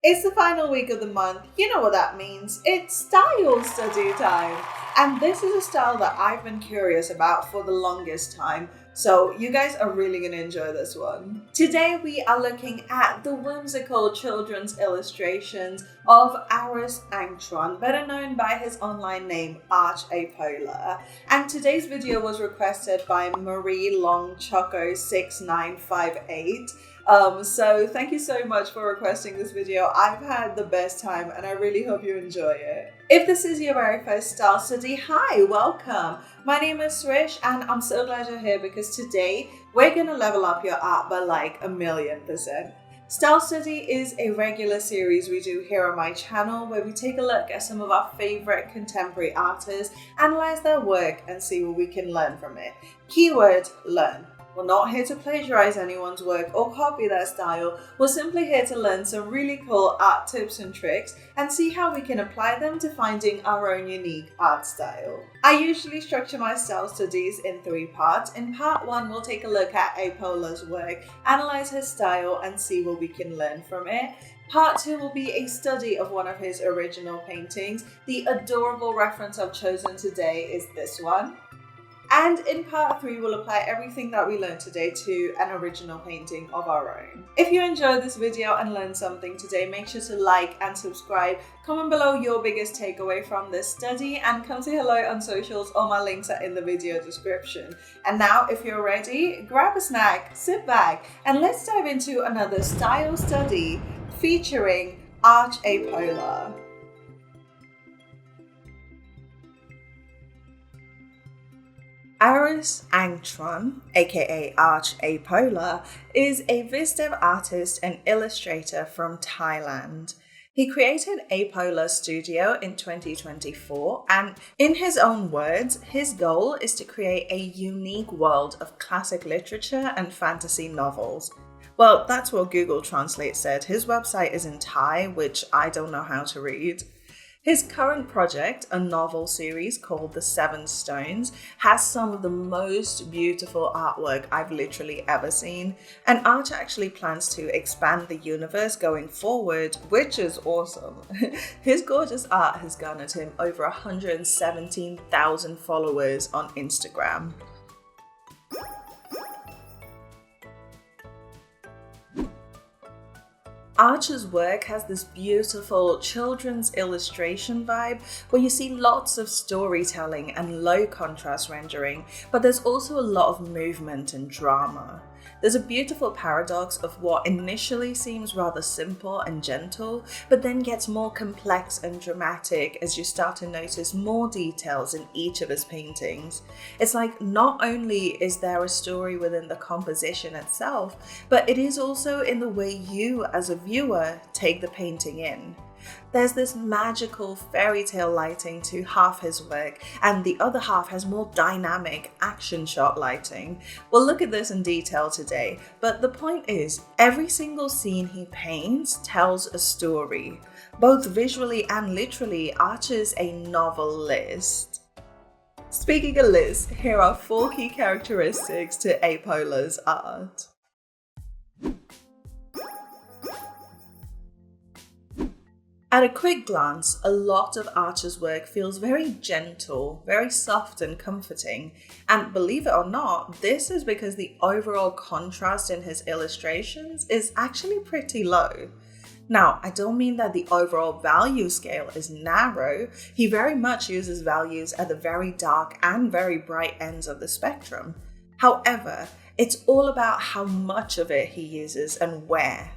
It's the final week of the month. You know what that means. It's style study time. And this is a style that I've been curious about for the longest time. So you guys are really going to enjoy this one. Today we are looking at the whimsical children's illustrations of Arus Angchuan, better known by his online name Arch Apolar. And today's video was requested by Marie Long Choco 6958. So thank you so much for requesting this video. I've had the best time and I really hope you enjoy it. If this is your very first style study, hi, welcome. My name is Srish and I'm so glad you're here because today we're gonna level up your art by like 1,000,000%. Style Study is a regular series we do here on my channel where we take a look at some of our favorite contemporary artists, analyze their work and see what we can learn from it. Keyword, learn. We're not here to plagiarize anyone's work or copy their style. We're simply here to learn some really cool art tips and tricks and see how we can apply them to finding our own unique art style. I usually structure my style studies in 3 parts. In part 1, we'll take a look at Apolar's work, analyze his style and see what we can learn from it. Part 2 will be a study of one of his original paintings. The adorable reference I've chosen today is this one. And in part 3, we'll apply everything that we learned today to an original painting of our own. If you enjoyed this video and learned something today, make sure to like and subscribe. Comment below your biggest takeaway from this study and come say hello on socials. All my links are in the video description. And now, if you're ready, grab a snack, sit back, and let's dive into another style study featuring Arch Apolar. Arus Angchuan, aka Arch Apolar, is a Visdev artist and illustrator from Thailand. He created Apolar Studio in 2024, and in his own words, his goal is to create a unique world of classic literature and fantasy novels. Well, that's what Google Translate said. His website is in Thai, which I don't know how to read. His current project, a novel series called The Seven Stones, has some of the most beautiful artwork I've literally ever seen, and Arch actually plans to expand the universe going forward, which is awesome. His gorgeous art has garnered him over 117,000 followers on Instagram. Arch's work has this beautiful children's illustration vibe where you see lots of storytelling and low contrast rendering, but there's also a lot of movement and drama. There's a beautiful paradox of what initially seems rather simple and gentle, but then gets more complex and dramatic as you start to notice more details in each of his paintings. It's like not only is there a story within the composition itself, but it is also in the way you as a viewer take the painting in. There's this magical fairy tale lighting to half his work, and the other half has more dynamic action shot lighting. We'll look at this in detail today, but the point is, every single scene he paints tells a story. Both visually and literally, Arch is a novelist. Speaking of lists, here are 4 key characteristics to Apolar's art. At a quick glance, a lot of Arch's work feels very gentle, very soft and comforting. And believe it or not, this is because the overall contrast in his illustrations is actually pretty low. Now, I don't mean that the overall value scale is narrow. He very much uses values at the very dark and very bright ends of the spectrum. However, it's all about how much of it he uses and where.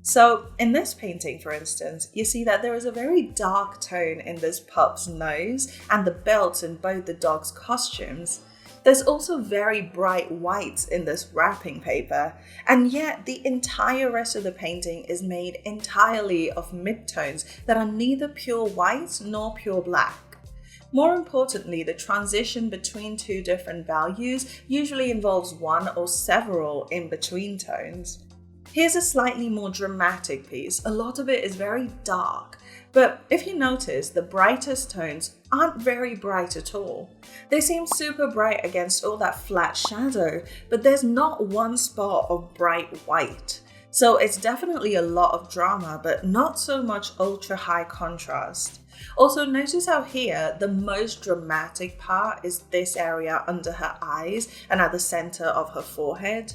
So in this painting, for instance, you see that there is a very dark tone in this pup's nose and the belts in both the dog's costumes. There's also very bright whites in this wrapping paper, and yet the entire rest of the painting is made entirely of midtones that are neither pure white nor pure black. More importantly, the transition between 2 different values usually involves one or several in-between tones. Here's a slightly more dramatic piece. A lot of it is very dark, but if you notice, the brightest tones aren't very bright at all. They seem super bright against all that flat shadow, but there's not one spot of bright white. So it's definitely a lot of drama, but not so much ultra high contrast. Also, notice how here the most dramatic part is this area under her eyes and at the center of her forehead.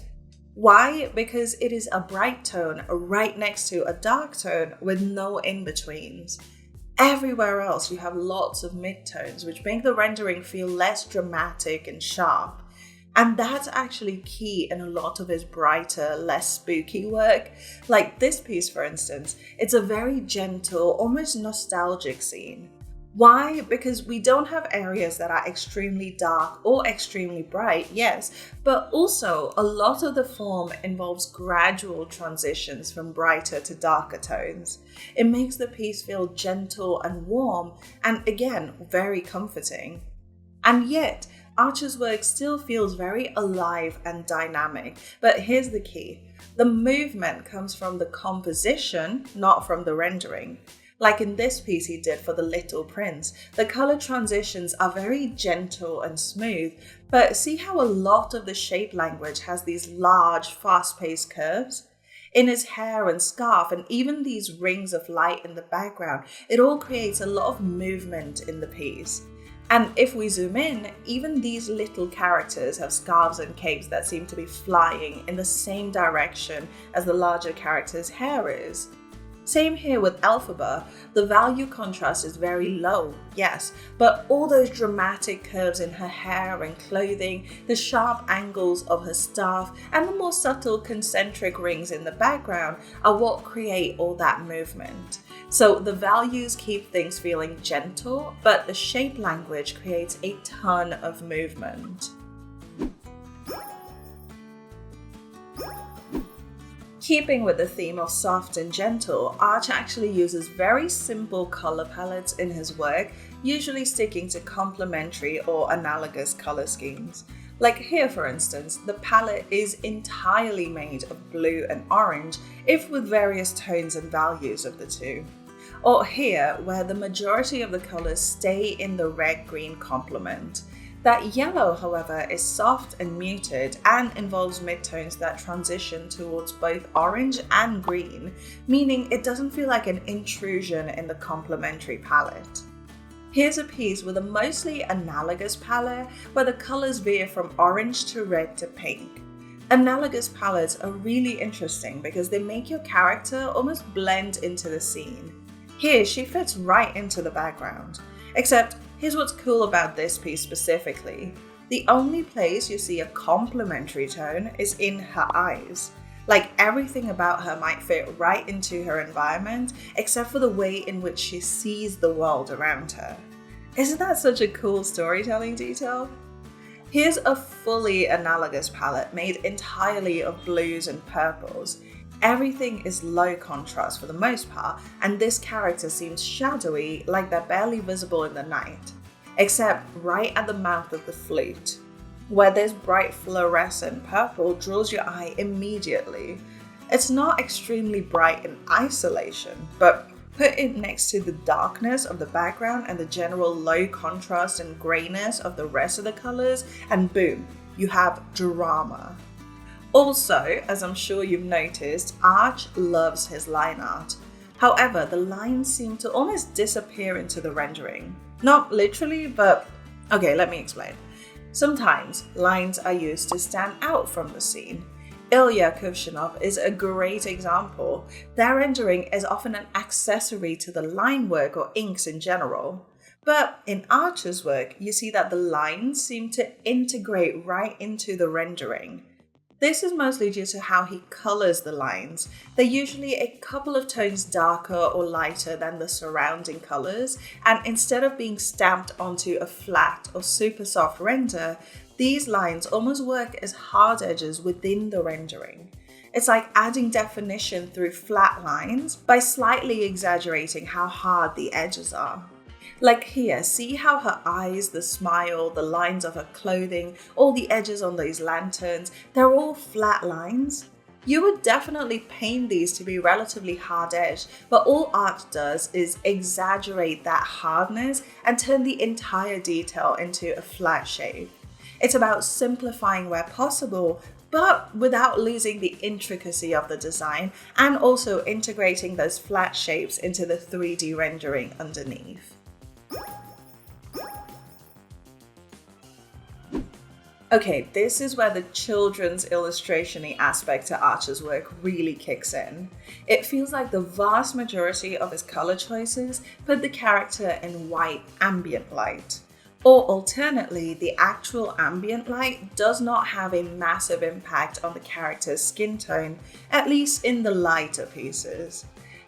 Why? Because it is a bright tone right next to a dark tone with no in-betweens. Everywhere else you have lots of midtones, which make the rendering feel less dramatic and sharp. And that's actually key in a lot of his brighter, less spooky work. Like this piece, for instance, it's a very gentle, almost nostalgic scene. Why? Because we don't have areas that are extremely dark or extremely bright, yes, but also a lot of the form involves gradual transitions from brighter to darker tones. It makes the piece feel gentle and warm, and again, very comforting. And yet, Arch's work still feels very alive and dynamic, but here's the key. The movement comes from the composition, not from the rendering. Like in this piece he did for The Little Prince, the color transitions are very gentle and smooth, but see how a lot of the shape language has these large, fast-paced curves? In his hair and scarf and even these rings of light in the background, it all creates a lot of movement in the piece. And if we zoom in, even these little characters have scarves and capes that seem to be flying in the same direction as the larger character's hair is. Same here with Elphaba. The value contrast is very low, yes, but all those dramatic curves in her hair and clothing, the sharp angles of her staff, and the more subtle concentric rings in the background are what create all that movement. So the values keep things feeling gentle, but the shape language creates a ton of movement. Keeping with the theme of soft and gentle, Arch actually uses very simple color palettes in his work, usually sticking to complementary or analogous color schemes. Like here, for instance, the palette is entirely made of blue and orange, if with various tones and values of the two. Or here, where the majority of the colors stay in the red-green complement. That yellow, however, is soft and muted and involves midtones that transition towards both orange and green, meaning it doesn't feel like an intrusion in the complementary palette. Here's a piece with a mostly analogous palette where the colors veer from orange to red to pink. Analogous palettes are really interesting because they make your character almost blend into the scene. Here, she fits right into the background. Except, here's what's cool about this piece specifically. The only place you see a complementary tone is in her eyes. Like everything about her might fit right into her environment, except for the way in which she sees the world around her. Isn't that such a cool storytelling detail? Here's a fully analogous palette made entirely of blues and purples. Everything is low contrast for the most part, and this character seems shadowy, like they're barely visible in the night. Except right at the mouth of the flute, where this bright fluorescent purple draws your eye immediately. It's not extremely bright in isolation, but put it next to the darkness of the background and the general low contrast and grayness of the rest of the colors, and boom, you have drama. Also, as I'm sure you've noticed, Arch loves his line art. However, the lines seem to almost disappear into the rendering. Not literally, but okay, let me explain. Sometimes lines are used to stand out from the scene. Ilya Kuvshinov is a great example. Their rendering is often an accessory to the line work or inks in general. But in Arch's work, you see that the lines seem to integrate right into the rendering. This is mostly due to how he colors the lines. They're usually a couple of tones darker or lighter than the surrounding colors, and instead of being stamped onto a flat or super soft render, these lines almost work as hard edges within the rendering. It's like adding definition through flat lines by slightly exaggerating how hard the edges are. Like here, see how her eyes, the smile, the lines of her clothing, all the edges on those lanterns, they're all flat lines? You would definitely paint these to be relatively hard edged, but all Arch does is exaggerate that hardness and turn the entire detail into a flat shape. It's about simplifying where possible, but without losing the intricacy of the design and also integrating those flat shapes into the 3D rendering underneath. Okay, this is where the children's illustration-y aspect to Arch's work really kicks in. It feels like the vast majority of his color choices put the character in white ambient light. Or alternately, the actual ambient light does not have a massive impact on the character's skin tone, at least in the lighter pieces.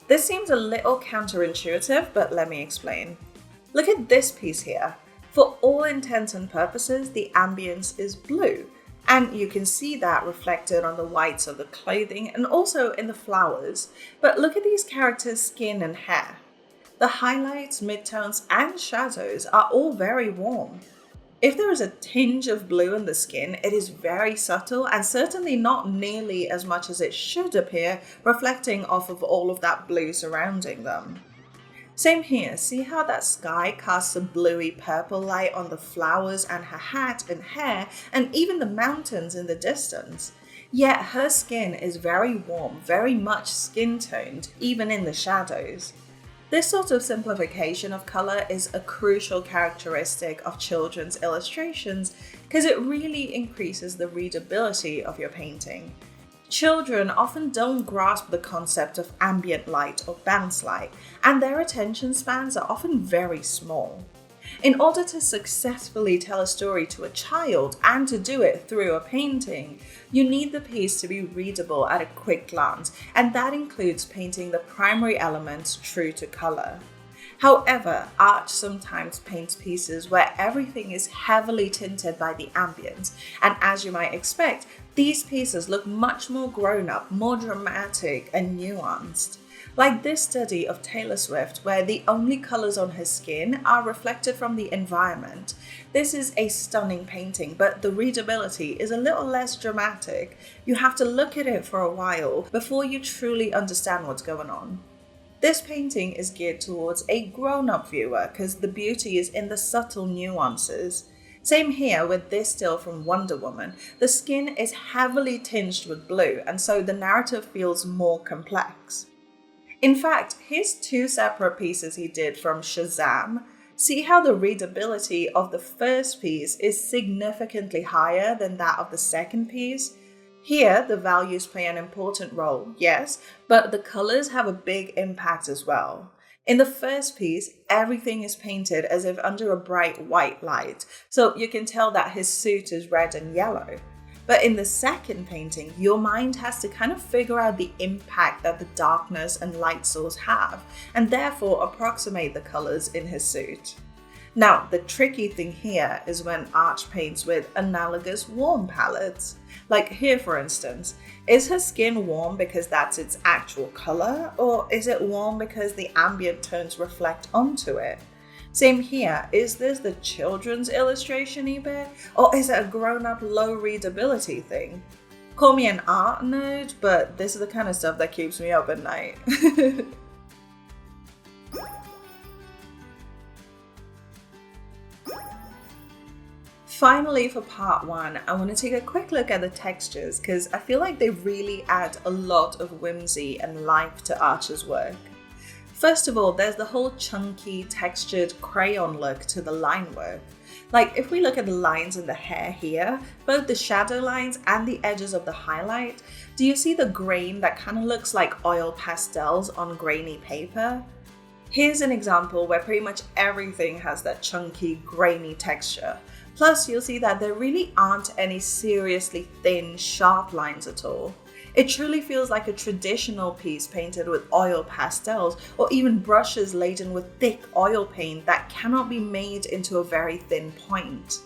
This seems a little counterintuitive, but let me explain. Look at this piece here. For all intents and purposes, the ambience is blue, and you can see that reflected on the whites of the clothing and also in the flowers. But look at these characters' skin and hair. The highlights, midtones, and shadows are all very warm. If there is a tinge of blue in the skin, it is very subtle and certainly not nearly as much as it should appear, reflecting off of all of that blue surrounding them. Same here, see how that sky casts a bluey purple light on the flowers and her hat and hair and even the mountains in the distance. Yet her skin is very warm, very much skin toned, even in the shadows. This sort of simplification of color is a crucial characteristic of children's illustrations because it really increases the readability of your painting. Children often don't grasp the concept of ambient light or bounce light, and their attention spans are often very small. In order to successfully tell a story to a child and to do it through a painting, you need the piece to be readable at a quick glance, and that includes painting the primary elements true to color. However, Arch sometimes paints pieces where everything is heavily tinted by the ambience, and as you might expect, these pieces look much more grown up, more dramatic and nuanced. Like this study of Taylor Swift, where the only colors on her skin are reflected from the environment. This is a stunning painting, but the readability is a little less dramatic. You have to look at it for a while before you truly understand what's going on. This painting is geared towards a grown-up viewer because the beauty is in the subtle nuances. Same here with this still from Wonder Woman. The skin is heavily tinged with blue, and so the narrative feels more complex. In fact, here's two separate pieces he did from Shazam. See how the readability of the first piece is significantly higher than that of the second piece? Here, the values play an important role, yes, but the colors have a big impact as well. In the first piece, everything is painted as if under a bright white light, so you can tell that his suit is red and yellow. But in the second painting, your mind has to kind of figure out the impact that the darkness and light source have, and therefore approximate the colors in his suit. Now, the tricky thing here is when Arch paints with analogous warm palettes. Like here, for instance, is her skin warm because that's its actual color, or is it warm because the ambient tones reflect onto it? Same here, is this the children's illustration-y bit, or is it a grown-up low readability thing? Call me an art nerd, but this is the kind of stuff that keeps me up at night. Finally, for part one, I want to take a quick look at the textures because I feel like they really add a lot of whimsy and life to Arch's work. First of all, there's the whole chunky, textured crayon look to the line work. Like if we look at the lines in the hair here, both the shadow lines and the edges of the highlight, do you see the grain that kind of looks like oil pastels on grainy paper? Here's an example where pretty much everything has that chunky, grainy texture. Plus, you'll see that there really aren't any seriously thin, sharp lines at all. It truly feels like a traditional piece painted with oil pastels or even brushes laden with thick oil paint that cannot be made into a very thin point.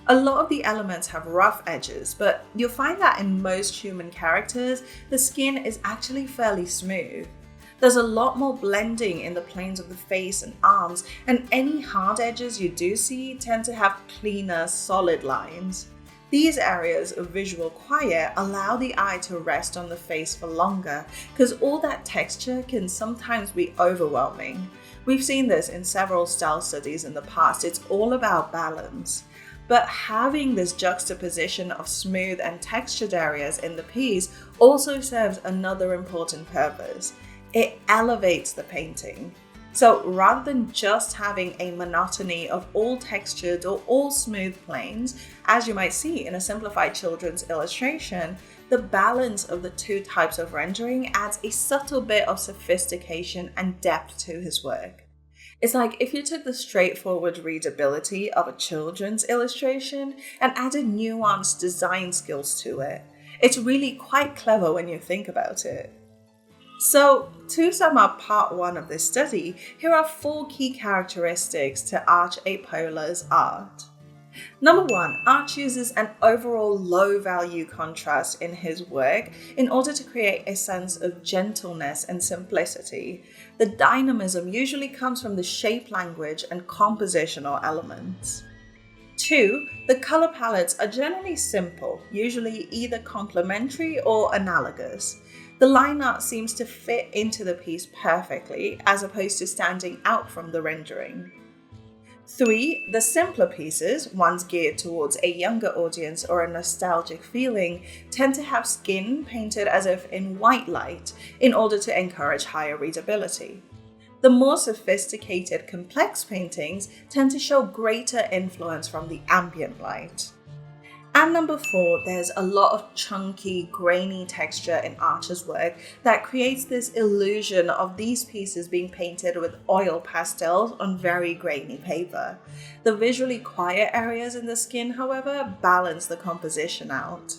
A lot of the elements have rough edges, but you'll find that in most human characters, the skin is actually fairly smooth. There's a lot more blending in the planes of the face and arms, and any hard edges you do see tend to have cleaner, solid lines. These areas of visual quiet allow the eye to rest on the face for longer, because all that texture can sometimes be overwhelming. We've seen this in several style studies in the past. It's all about balance. But having this juxtaposition of smooth and textured areas in the piece also serves another important purpose. It elevates the painting. So rather than just having a monotony of all textured or all smooth planes, as you might see in a simplified children's illustration, the balance of the two types of rendering adds a subtle bit of sophistication and depth to his work. It's like if you took the straightforward readability of a children's illustration and added nuanced design skills to it. It's really quite clever when you think about it. So, to sum up part 1 of this study, here are 4 key characteristics to Arch Apolar's art. Number 1, Arch uses an overall low-value contrast in his work in order to create a sense of gentleness and simplicity. The dynamism usually comes from the shape language and compositional elements. 2, the color palettes are generally simple, usually either complementary or analogous. The line art seems to fit into the piece perfectly, as opposed to standing out from the rendering. 3, the simpler pieces, ones geared towards a younger audience or a nostalgic feeling, tend to have skin painted as if in white light in order to encourage higher readability. The more sophisticated, complex paintings tend to show greater influence from the ambient light. And number 4, there's a lot of chunky, grainy texture in Arch's work that creates this illusion of these pieces being painted with oil pastels on very grainy paper. The visually quiet areas in the skin, however, balance the composition out.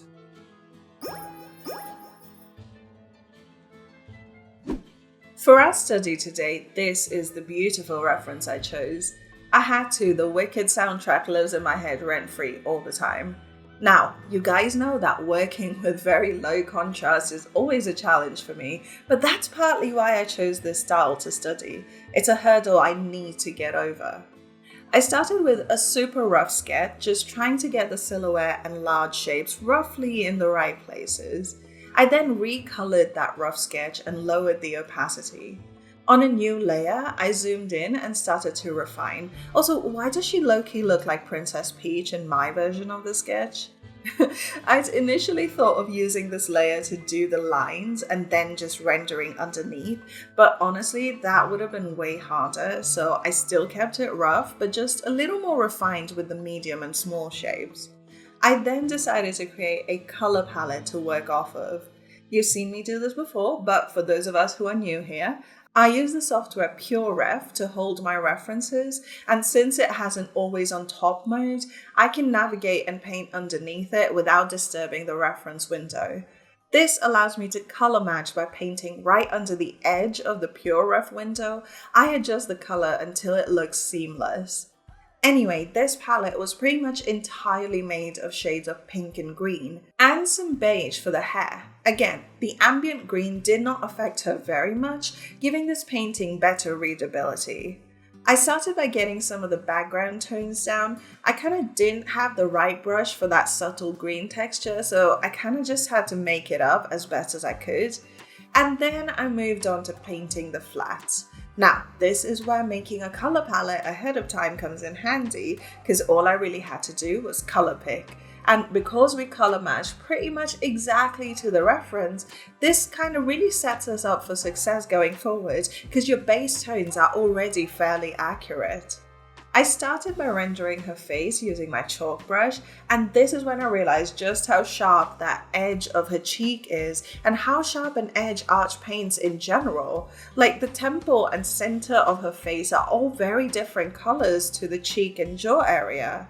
For our study today, this is the beautiful reference I chose. I had to, the Wicked soundtrack lives in my head rent-free all the time. Now, you guys know that working with very low contrast is always a challenge for me, but that's partly why I chose this style to study. It's a hurdle I need to get over. I started with a super rough sketch, just trying to get the silhouette and large shapes roughly in the right places. I then recolored that rough sketch and lowered the opacity. On a new layer, I zoomed in and started to refine. Also, why does she low-key look like Princess Peach in my version of the sketch? I'd initially thought of using this layer to do the lines and then just rendering underneath, but honestly, that would have been way harder, so I still kept it rough, but just a little more refined with the medium and small shapes. I then decided to create a color palette to work off of. You've seen me do this before, but for those of us who are new here, I use the software PureRef to hold my references, and since it has an always on top mode, I can navigate and paint underneath it without disturbing the reference window. This allows me to color match by painting right under the edge of the PureRef window. I adjust the color until it looks seamless. Anyway, this palette was pretty much entirely made of shades of pink and green, and some beige for the hair. Again, the ambient green did not affect her very much, giving this painting better readability. I started by getting some of the background tones down. I kind of didn't have the right brush for that subtle green texture, so I kind of just had to make it up as best as I could. And then I moved on to painting the flats. Now, this is where making a color palette ahead of time comes in handy, because all I really had to do was color pick. And because we color matched pretty much exactly to the reference, this kind of really sets us up for success going forward, because your base tones are already fairly accurate. I started by rendering her face using my chalk brush, and this is when I realized just how sharp that edge of her cheek is and how sharp an edge Arch paints in general. Like, the temple and center of her face are all very different colors to the cheek and jaw area.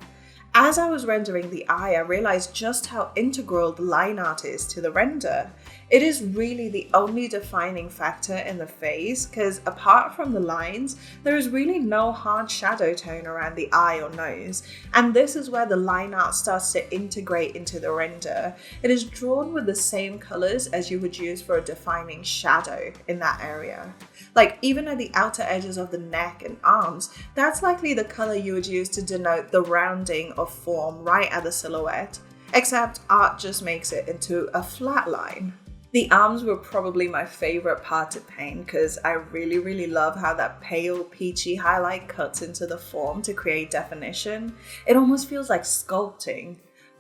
As I was rendering the eye, I realized just how integral the line art is to the render. It is really the only defining factor in the face, because apart from the lines, there is really no hard shadow tone around the eye or nose, and this is where the line art starts to integrate into the render. It is drawn with the same colors as you would use for a defining shadow in that area. Like, even at the outer edges of the neck and arms, that's likely the color you would use to denote the rounding of form right at the silhouette, except Art just makes it into a flat line. The arms were probably my favorite part to paint because I really love how that pale peachy highlight cuts into the form to create definition. It almost feels like sculpting.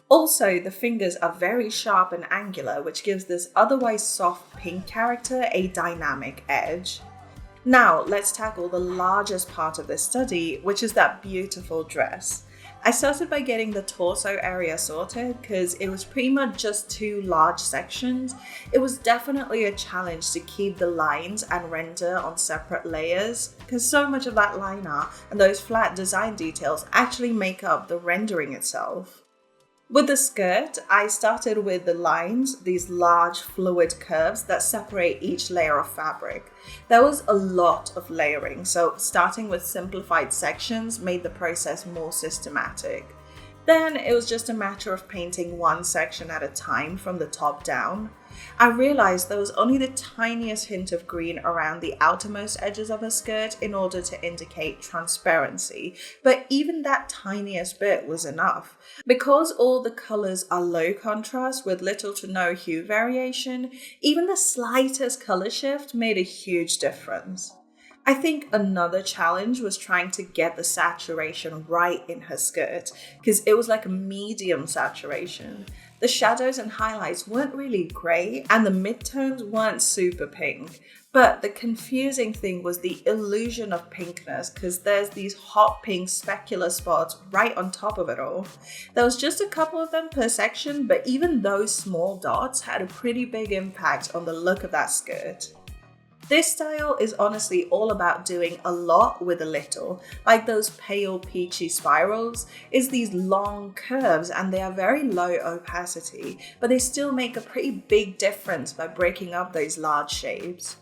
Also, the fingers are very sharp and angular, which gives this otherwise soft pink character a dynamic edge. Now, let's tackle the largest part of this study, which is that beautiful dress. I started by getting the torso area sorted because it was pretty much just two large sections. It was definitely a challenge to keep the lines and render on separate layers because so much of that line art and those flat design details actually make up the rendering itself. With the skirt, I started with the lines, these large fluid curves that separate each layer of fabric. There was a lot of layering, so starting with simplified sections made the process more systematic. Then it was just a matter of painting one section at a time from the top down. I realized there was only the tiniest hint of green around the outermost edges of her skirt in order to indicate transparency, but even that tiniest bit was enough. Because all the colors are low contrast with little to no hue variation, even the slightest color shift made a huge difference. I think another challenge was trying to get the saturation right in her skirt, because it was like a medium saturation. The shadows and highlights weren't really grey, and the midtones weren't super pink. But the confusing thing was the illusion of pinkness, because there's these hot pink specular spots right on top of it all. There was just a couple of them per section, but even those small dots had a pretty big impact on the look of that skirt. This style is honestly all about doing a lot with a little, like those pale peachy spirals. It's these long curves and they are very low opacity, but they still make a pretty big difference by breaking up those large shapes.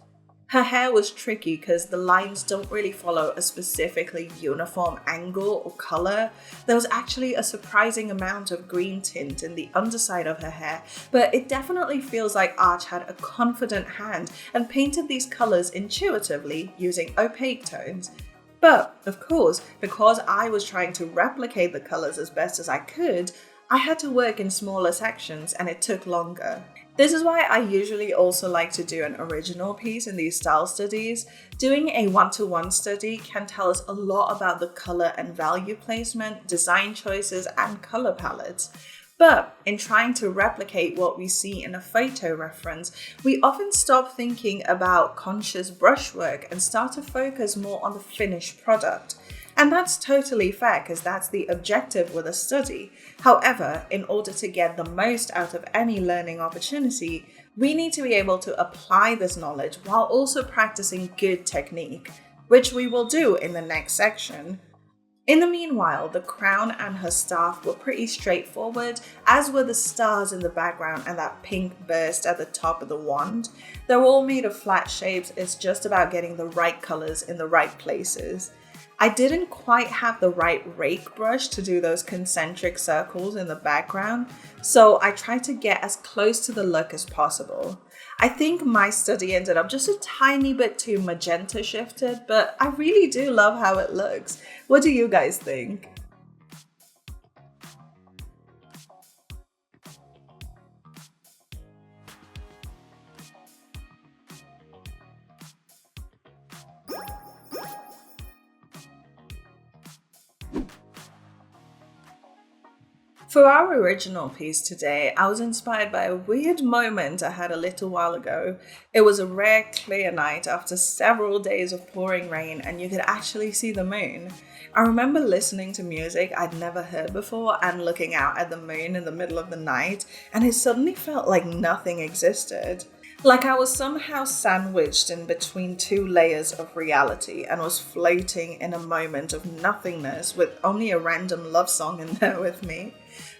Her hair was tricky because the lines don't really follow a specifically uniform angle or color. There was actually a surprising amount of green tint in the underside of her hair, but it definitely feels like Arch had a confident hand and painted these colors intuitively using opaque tones. But, of course, because I was trying to replicate the colors as best as I could, I had to work in smaller sections and it took longer. This is why I usually also like to do an original piece in these style studies. Doing a one-to-one study can tell us a lot about the color and value placement, design choices, and color palettes. But in trying to replicate what we see in a photo reference, we often stop thinking about conscious brushwork and start to focus more on the finished product. And that's totally fair because that's the objective with a study. However, in order to get the most out of any learning opportunity, we need to be able to apply this knowledge while also practicing good technique, which we will do in the next section. In the meanwhile, the crown and her staff were pretty straightforward, as were the stars in the background and that pink burst at the top of the wand. They're all made of flat shapes, it's just about getting the right colors in the right places. I didn't quite have the right rake brush to do those concentric circles in the background, so I tried to get as close to the look as possible. I think my study ended up just a tiny bit too magenta shifted, but I really do love how it looks. What do you guys think? For our original piece today, I was inspired by a weird moment I had a little while ago. It was a rare clear night after several days of pouring rain and you could actually see the moon. I remember listening to music I'd never heard before and looking out at the moon in the middle of the night, and it suddenly felt like nothing existed. Like I was somehow sandwiched in between two layers of reality and was floating in a moment of nothingness with only a random love song in there with me.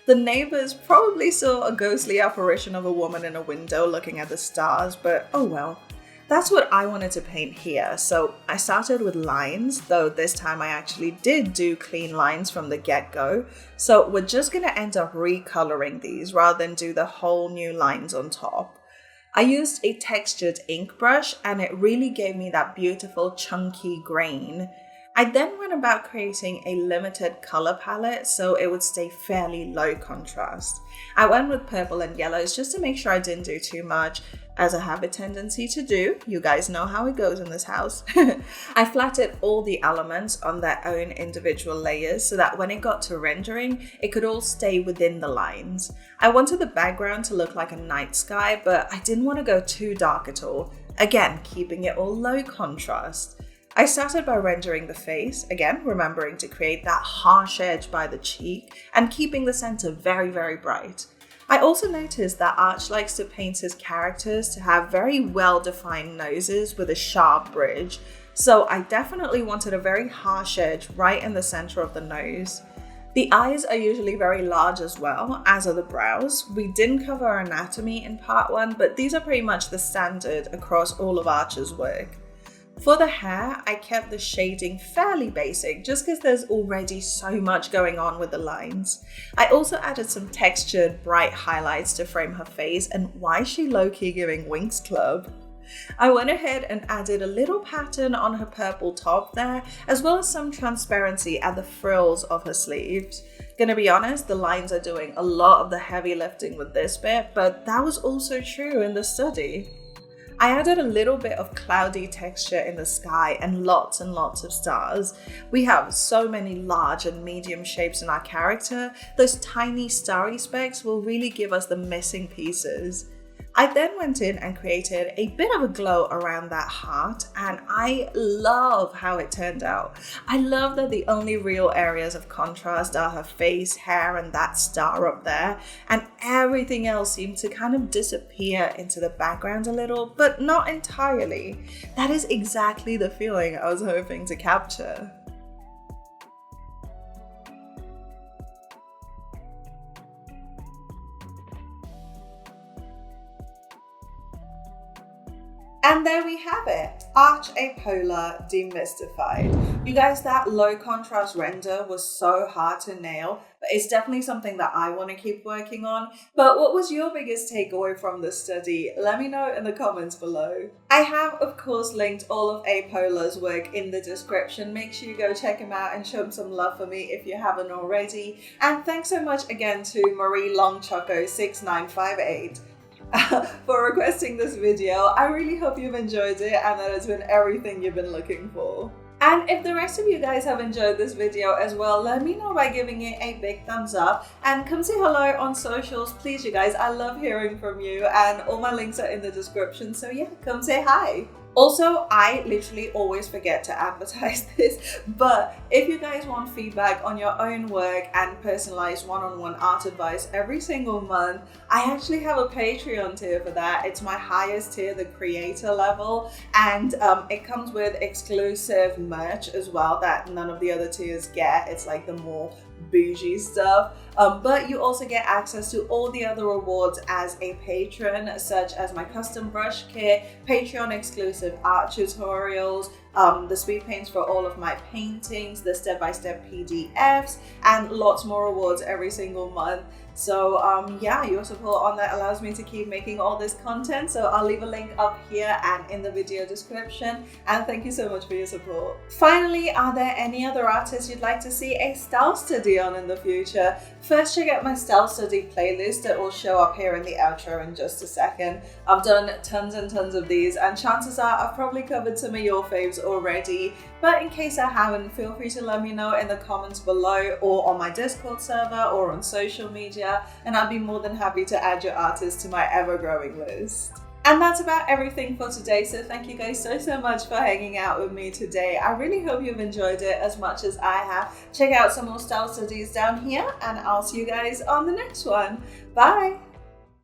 The neighbors probably saw a ghostly apparition of a woman in a window looking at the stars, but oh well. That's what I wanted to paint here, so I started with lines, though this time I actually did do clean lines from the get-go, so we're just going to end up recoloring these rather than do the whole new lines on top. I used a textured ink brush and it really gave me that beautiful chunky grain. I then went about creating a limited color palette so it would stay fairly low contrast. I went with purple and yellows just to make sure I didn't do too much, as I have a tendency to do. You guys know how it goes in this house. I flattened all the elements on their own individual layers so that when it got to rendering, it could all stay within the lines. I wanted the background to look like a night sky, but I didn't want to go too dark at all. Again, keeping it all low contrast. I started by rendering the face, again remembering to create that harsh edge by the cheek and keeping the center very, very bright. I also noticed that Arch likes to paint his characters to have very well-defined noses with a sharp bridge, so I definitely wanted a very harsh edge right in the center of the nose. The eyes are usually very large as well, as are the brows. We didn't cover anatomy in part 1, but these are pretty much the standard across all of Arch's work. For the hair, I kept the shading fairly basic just because there's already so much going on with the lines. I also added some textured, bright highlights to frame her face, and why is she low-key giving Winx Club? I went ahead and added a little pattern on her purple top there, as well as some transparency at the frills of her sleeves. Gonna be honest, the lines are doing a lot of the heavy lifting with this bit, but that was also true in the study. I added a little bit of cloudy texture in the sky and lots of stars. We have so many large and medium shapes in our character, those tiny starry specks will really give us the missing pieces. I then went in and created a bit of a glow around that heart, and I love how it turned out. I love that the only real areas of contrast are her face, hair, and that star up there, and everything else seemed to kind of disappear into the background a little, but not entirely. That is exactly the feeling I was hoping to capture. And there we have it, Arch Apolar demystified. You guys, that low contrast render was so hard to nail, but it's definitely something that I want to keep working on. But what was your biggest takeaway from this study? Let me know in the comments below. I have, of course, linked all of Apolar's work in the description. Make sure you go check him out and show him some love for me if you haven't already. And thanks so much again to Marie Longchoco6958. For requesting this video. I really hope you've enjoyed it and that it's been everything you've been looking for. And if the rest of you guys have enjoyed this video as well, let me know by giving it a big thumbs up and come say hello on socials, please you guys. I love hearing from you and all my links are in the description, so yeah, come say hi. Also, I literally always forget to advertise this, but if you guys want feedback on your own work and personalized one-on-one art advice every single month, I actually have a Patreon tier for that. It's my highest tier, the creator level, and it comes with exclusive merch as well that none of the other tiers get. It's like the more bougie stuff, but you also get access to all the other rewards as a patron, such as my custom brush kit, Patreon exclusive art tutorials, the speed paints for all of my paintings, the step-by-step PDFs, and lots more rewards every single month. So yeah, your support on that allows me to keep making all this content, so I'll leave a link up here and in the video description, and thank you so much for your support. Finally, are there any other artists you'd like to see a style study on in the future? First, check out my style study playlist that will show up here in the outro in just a second. I've done tons and tons of these, and chances are I've probably covered some of your faves already, but in case I haven't, feel free to let me know in the comments below or on my Discord server or on social media, and I'd be more than happy to add your artists to my ever-growing list. And that's about everything for today, so thank you guys so much for hanging out with me today. I really hope you've enjoyed it as much as I have. Check out some more style studies down here, and I'll see you guys on the next one. Bye!